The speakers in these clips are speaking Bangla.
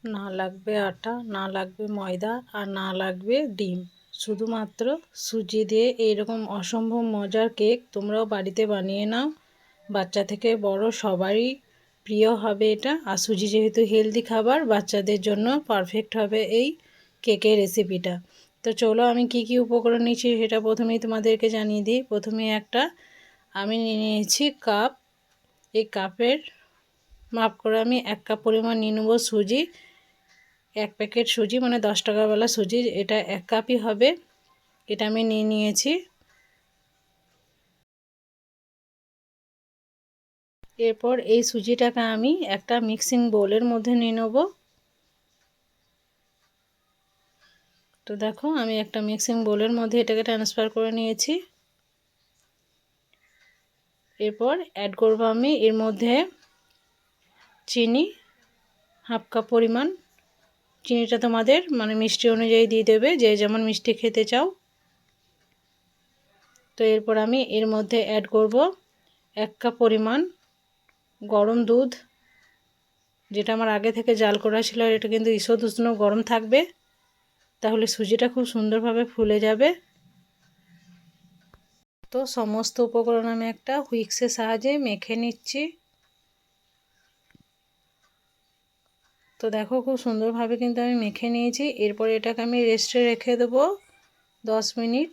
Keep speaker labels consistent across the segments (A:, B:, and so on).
A: না লাগবে আটা, না লাগবে ময়দা, আর না লাগবে ডিম। শুধুমাত্র সুজি দিয়ে এইরকম অসম্ভব মজার কেক তোমরাও বাড়িতে বানিয়ে নাও। বাচ্চা থেকে বড় সবারই প্রিয় হবে এটা। আর সুজি যেহেতু হেলদি খাবার, বাচ্চাদের জন্য পারফেক্ট হবে এই কেকের রেসিপিটা। তো চলো আমি কি কি উপকরণ নিয়েছি সেটা প্রথমেই তোমাদেরকে জানিয়ে দিই। প্রথমে আমি নিয়ে নিয়েছি কাপ। এই কাপের মাপ করে আমি 1 কাপ পরিমাণ নিয়ে নেবো সুজি। 1 প্যাকেট সুজি মানে 10 টাকাওয়ালা সুজি, এটা 1 কাপই হবে। এটা আমি নিয়ে নিয়েছি। এরপর এই সুজিটাকে আমি একটা মিক্সিং বোলের মধ্যে নিয়ে নেব। তো দেখো আমি একটা মিক্সিং বোলের মধ্যে এটাকে ট্রান্সফার করে নিয়েছি। এরপর অ্যাড করব আমি এর মধ্যে চিনি, 1/2 কাপ পরিমাণ। চিনিটা তোমাদের মানে মিষ্টি অনুযায়ী দিয়ে দেবে, যে যেমন মিষ্টি খেতে চাও। তো এরপর আমি এর মধ্যে অ্যাড করব 1 কাপ পরিমাণ গরম দুধ, যেটা আমার আগে থেকে জাল করা ছিল। আর এটা কিন্তু ঈষৎ উষ্ণ গরম থাকবে, তাহলে সুজিটা খুব সুন্দরভাবে ফুলে যাবে। তো সমস্ত উপকরণ আমি একটা হুইক্সের সাহায্যে মেখে নিচ্ছি। তো দেখো খুব সুন্দরভাবে কিন্তু আমি মেখে নিয়েছি। এরপর এটাকে আমি রেস্টে রেখে দেবো 10 মিনিট।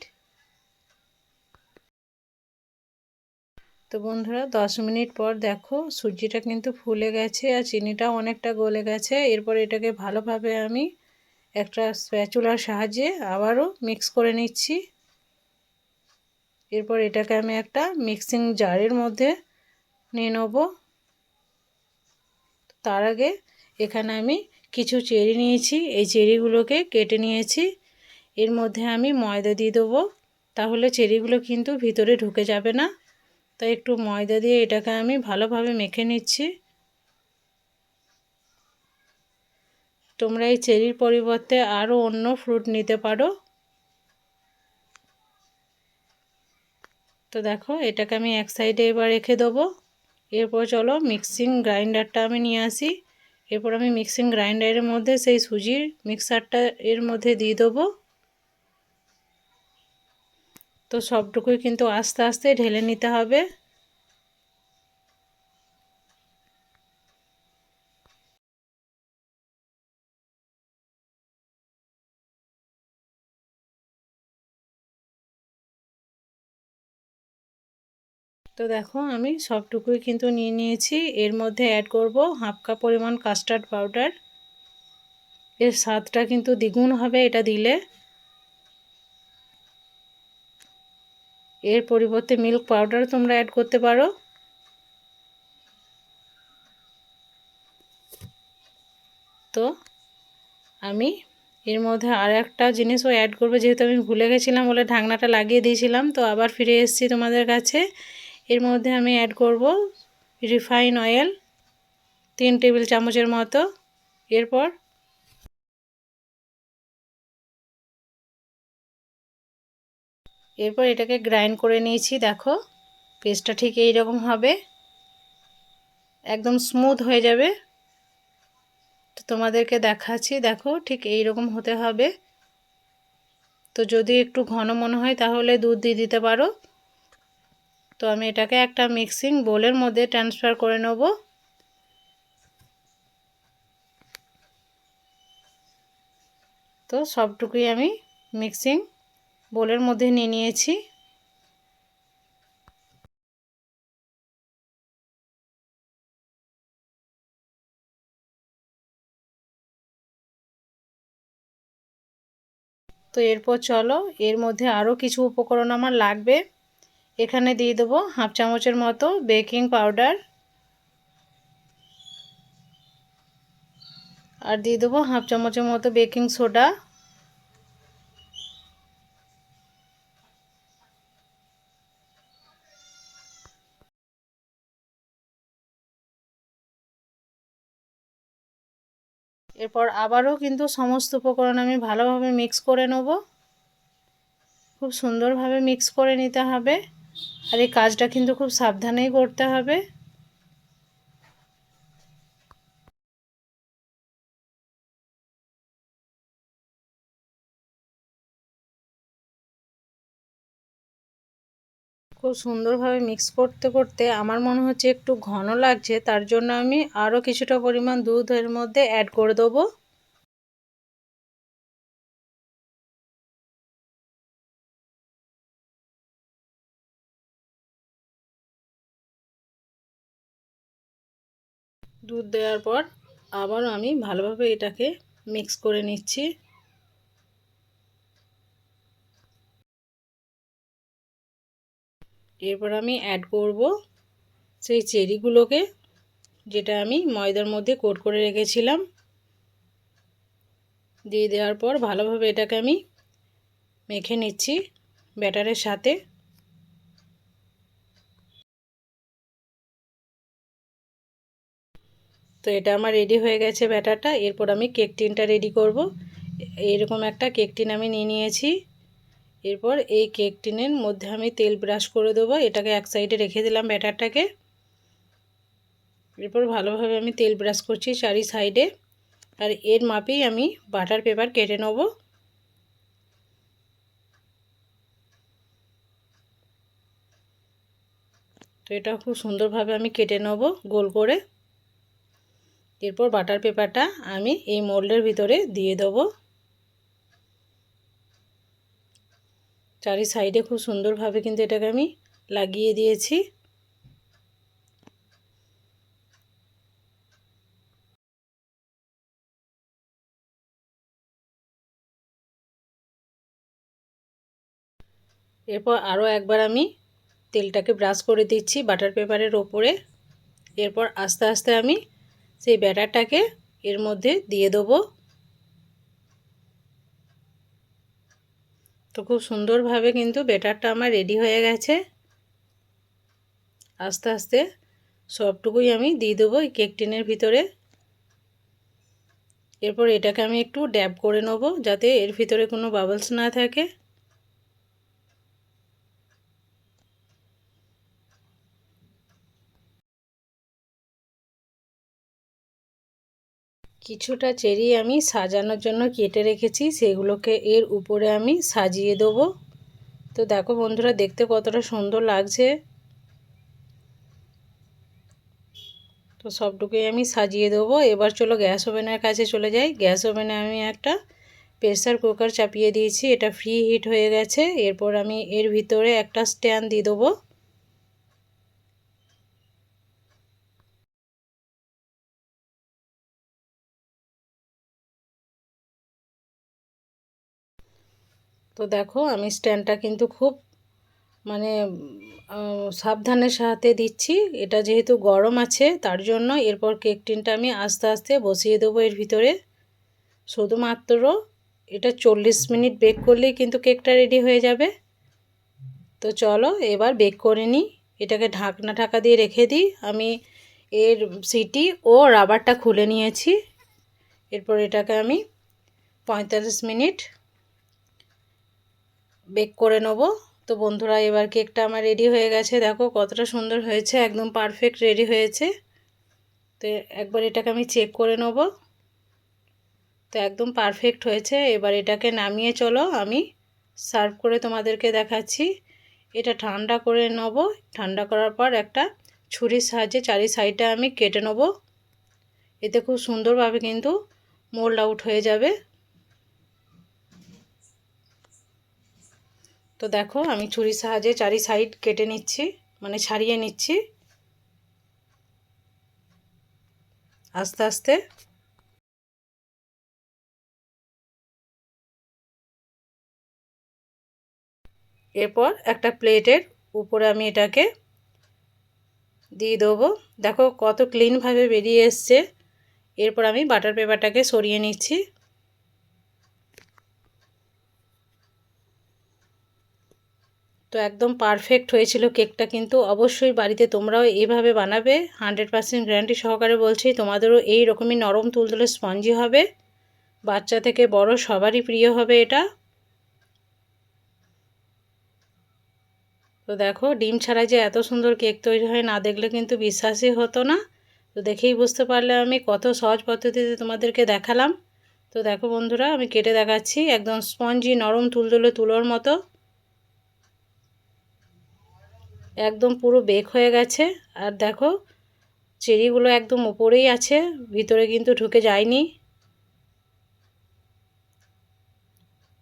A: তো বন্ধুরা 10 মিনিট পর দেখো সুজিটা কিন্তু ফুলে গেছে আর চিনিটাও অনেকটা গলে গেছে। এরপর এটাকে ভালোভাবে আমি একটা স্প্যাচুলার সাহায্যে আবারও মিক্স করে নিচ্ছি। এরপর এটাকে আমি একটা মিক্সিং জারের মধ্যে নিয়ে নেব। তার আগে এখানে আমি কিছু চেরি নিয়েছি, এই চেরিগুলোকে কেটে নিয়েছি। এর মধ্যে আমি ময়দা দিয়ে দেবো, তাহলে চেরিগুলো কিন্তু ভিতরে ঢুকে যাবে না। তাই একটু ময়দা দিয়ে এটাকে আমি ভালোভাবে মেখে নিচ্ছি। তোমরা এই চেরির পরিবর্তে আরও অন্য ফ্রুট নিতে পারো। তো দেখো এটাকে আমি এক সাইডে এবার রেখে দেবো। এরপর চলো মিক্সিং গ্রাইন্ডারটা আমি নিয়ে আসি। এরপর আমি মিক্সিং গ্রাইন্ডারের মধ্যে সেই সুজির মিক্সারটা এর মধ্যে দিয়ে দেবো। তো সবটুকুই কিন্তু আস্তে আস্তে ঢেলে নিতে হবে। তো দেখো আমি সবটুকুই কিন্তু নিয়ে নিয়েছি। এর মধ্যে অ্যাড করব 1/2 কাপ পরিমাণ কাস্টার্ড পাউডার। এর স্বাদটা কিন্তু দ্বিগুণ হবে এটা দিলে। এর পরিবর্তে মিল্ক পাউডার তোমরা অ্যাড করতে পারো। তো আমি এর মধ্যে আর একটা জিনিসও অ্যাড করব, যেহেতু আমি ভুলে গেছিলাম বলে ঢাকনাটা লাগিয়ে দিয়েছিলাম। তো আবার ফিরে এসেছি তোমাদের কাছে। এর মধ্যে আমি অ্যাড করব রিফাইন অয়েল 3 টেবিল চামচের মতো। এরপর এটাকে গ্রাইন্ড করে নিয়েছি। দেখো পেস্টটা ঠিক এই রকম হবে, একদম স্মুথ হয়ে যাবে। তো তোমাদেরকে দেখাচ্ছি, দেখো ঠিক এই রকম হতে হবে। তো যদি একটু ঘন মনে হয় তাহলে দুধ দিয়ে দিতে পারো। তো আমি এটাকে একটা মিক্সিং বোলের মধ্যে ট্রান্সফার করে নেব। তো সবটুকুই আমি মিক্সিং বোলের মধ্যে নিয়ে নিয়েছি। তো এরপর চলো এর মধ্যে আরও কিছু উপকরণ আমার লাগবে। এখানে দিয়ে দেবো 1/2 চামচের মতো বেকিং পাউডার, আর দিয়ে দেবো 1/2 চামচের মতো বেকিং সোডা। এরপর আবারও কিন্তু সমস্ত উপকরণ আমি ভালোভাবে মিক্স করে নেব। খুব সুন্দরভাবে মিক্স করে নিতে হবে, আর এই কাজটা কিন্তু খুব সাবধানেই করতে হবে। খুব সুন্দরভাবে মিক্স করতে করতে আমার মনে হচ্ছে একটু ঘন লাগছে, তার জন্য আমি আরও কিছুটা পরিমাণ দুধ এর মধ্যে অ্যাড করে দেবো। দুধ দেওয়ার পর আবার আমি ভালোভাবে এটাকে মিক্স করে নিচ্ছি। এরপর আমি অ্যাড করব সেই চেরিগুলোকে, যেটা আমি ময়দার মধ্যে কোট করে রেখেছিলাম। দিয়ে দেওয়ার পর ভালোভাবে এটাকে আমি মেখে নিচ্ছি ব্যাটারের সাথে। তো এটা আমার রেডি হয়ে গেছে ব্যাটারটা। এরপর আমি কেক টিনটা রেডি করব। এইরকম একটা কেক টিন আমি নিয়ে নিয়েছি। এরপর এই কেক টিনের মধ্যে আমি তেল ব্রাশ করে দেবো। এটাকে এক সাইডে রেখে দিলাম ব্যাটারটাকে। এরপর ভালোভাবে আমি তেল ব্রাশ করছি চারি সাইডে। আর এর মাপেই আমি বাটার পেপার কেটে নেব। তো এটা খুব সুন্দরভাবে আমি কেটে নেব গোল করে। এরপর বাটার পেপারটা আমি এই মোল্ডের ভিতরে দিয়ে দেবো। চারি সাইডে খুব সুন্দরভাবে কিন্তু এটাকে আমি লাগিয়ে দিয়েছি। এরপর আরও একবার আমি তেলটাকে ব্রাশ করে দিচ্ছি বাটার পেপারের ওপরে। এরপর আস্তে আস্তে আমি সেই ব্যাটারটাকে এর মধ্যে দিয়ে দেবো। তো খুব সুন্দরভাবে কিন্তু ব্যাটারটা আমার রেডি হয়ে গেছে। আস্তে আস্তে সবটুকুই আমি দিয়ে দেবো এই কেক টিনের ভিতরে। এরপর এটাকে আমি একটু ড্যাব করে নেব যাতে এর ভিতরে কোনো বাবলস না থাকে। কিছুটা চেরি আমি সাজানোর জন্য কেটে রেখেছি, সেগুলোকে এর উপরে আমি সাজিয়ে দেবো। তো দেখো বন্ধুরা, দেখতে কতটা সুন্দর লাগছে। তো সবটুকুই আমি সাজিয়ে দেবো। এবার চলো গ্যাস ওভেনের কাছে চলে যাই। গ্যাস ওভেনে আমি একটা প্রেসার কুকার চাপিয়ে দিয়েছি, এটা ফ্রি হিট হয়ে গেছে। এরপর আমি এর ভিতরে একটা স্ট্যান্ড দিয়ে দেবো। তো দেখো আমি স্ট্যান্ডটা কিন্তু খুব মানে সাবধানের সাথে দিচ্ছি, এটা যেহেতু গরম আছে তার জন্য। এরপর কেক টিনটা আমি আস্তে আস্তে বসিয়ে দেবো এর ভিতরে। শুধুমাত্র এটা 40 মিনিট বেক করলেই কিন্তু কেকটা রেডি হয়ে যাবে। তো চলো এবার বেক করে নিই। এটাকে ঢাকা দিয়ে রেখে দিই। আমি এর সিটি ও রাবারটা খুলে নিয়েছি। এরপর এটাকে আমি 45 মিনিট বেক করে নেব। তো বন্ধুরা, এবার কেকটা আমার রেডি হয়ে গেছে। দেখো কতটা সুন্দর হয়েছে, একদম পারফেক্ট রেডি হয়েছে। তো একবার এটাকে আমি চেক করে নেব। তো একদম পারফেক্ট হয়েছে। এবার এটাকে নামিয়ে চলো আমি সার্ভ করে তোমাদেরকে দেখাচ্ছি। এটা ঠান্ডা করে নেব। ঠান্ডা করার পর একটা ছুরির সাহায্যে চারি সাইডটা আমি কেটে নেব। এতে খুব সুন্দরভাবে কিন্তু মোল্ড আউট হয়ে যাবে। তো দেখো আমি ছুরির সাহায্যে চারি সাইড কেটে নিচ্ছি, মানে ছাড়িয়ে নিচ্ছি আস্তে আস্তে। এরপর একটা প্লেটের উপরে আমি এটাকে দিয়ে দেবো। দেখো কত ক্লিনভাবে বেরিয়ে এসছে। এরপর আমি বাটার পেপারটাকে সরিয়ে নিচ্ছি। তো একদম পারফেক্ট হয়েছিল কেকটা, কিন্তু অবশ্যই বাড়িতে তোমরাও এইভাবে বানাবে। 100% গ্যারান্টি সহকারে বলছি, তোমাদেরও এই রকমই নরম তুলতুলে স্পঞ্জি হবে। বাচ্চা থেকে বড় সবারই প্রিয় হবে এটা। তো দেখো ডিম ছাড়া যে এত সুন্দর কেক তৈরি হয়, না দেখলে কিন্তু বিশ্বাসই হতো না। তো দেখেই বুঝতে পারলে আমি কত সহজ পদ্ধতিতে তোমাদেরকে দেখালাম। তো দেখো বন্ধুরা, আমি কেটে দেখাচ্ছি, একদম স্পঞ্জি নরম তুলতুলে তুলোর মতো। একদম পুরো বেক হয়ে গেছে। আর দেখো চেরিগুলো একদম উপরেই আছে, ভিতরে কিন্তু ঢুকে যায়নি।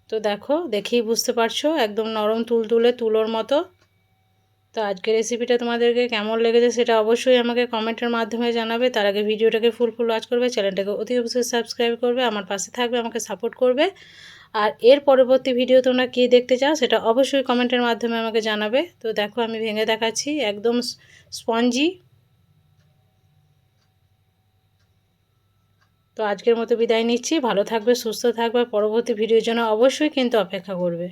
A: তো দেখো, দেখেই বুঝতে পারছো একদম নরম তুলতুলে তুলোর মতো। তো আজকের রেসিপিটা তোমাদেরকে কেমন লেগেছে সেটা অবশ্যই আমাকে কমেন্টের মাধ্যমে জানাবে। তার আগে ভিডিওটাকে ফুল ওয়াচ করবে, চ্যানেলটাকে অতি অবশ্যই সাবস্ক্রাইব করবে, আমার পাশে থাকবে, আমাকে সাপোর্ট করবে। আর এর পরবর্তী ভিডিও তোমরা কী দেখতে চাও সেটা অবশ্যই কমেন্টের মাধ্যমে আমাকে জানাবে। তো দেখো আমি ভেঙে দেখাচ্ছি, একদম স্পঞ্জি। তো আজকের মতো বিদায় নিচ্ছি। ভালো থাকবে, সুস্থ থাকবে, পরবর্তী ভিডিওর জন্য অবশ্যই কিন্তু অপেক্ষা করবে।